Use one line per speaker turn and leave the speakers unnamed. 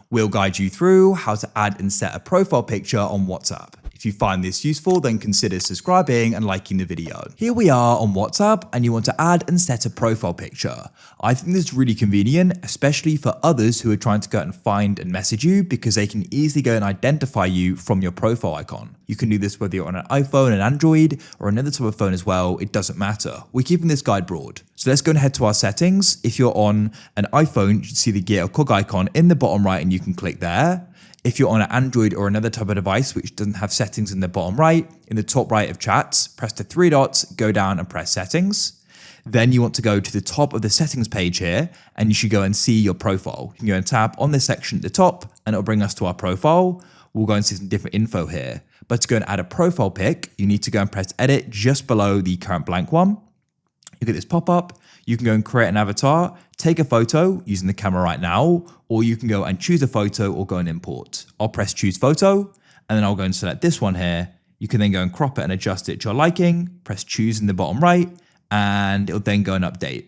We'll guide you through how to add and set a profile picture on WhatsApp. If you find this useful, then consider subscribing and liking the video. Here we are on WhatsApp and you want to add and set a profile picture. I think this is really convenient, especially for others who are trying to go and find and message you because they can easily go and identify you from your profile icon. You can do this whether you're on an iPhone, an Android, or another type of phone as well. It doesn't matter. We're keeping this guide broad. So let's go and head to our settings. If you're on an iPhone, you should see the gear or cog icon in the bottom right and you can click there. If you're on an Android or another type of device which doesn't have settings in the bottom right, in the top right of chats, press the three dots, go down and press settings. Then you want to go to the top of the settings page here and you should go and see your profile. You can go and tap on this section at the top and it'll bring us to our profile. We'll go and see some different info here. But to go and add a profile pic, you need to go and press edit just below the current blank one. You get this pop up. You can go and create an avatar, take a photo using the camera right now, or you can go and choose a photo or go and import. I'll press choose photo, and then I'll go and select this one here. You can then go and crop it and adjust it to your liking, press choose in the bottom right, and it'll then go and update.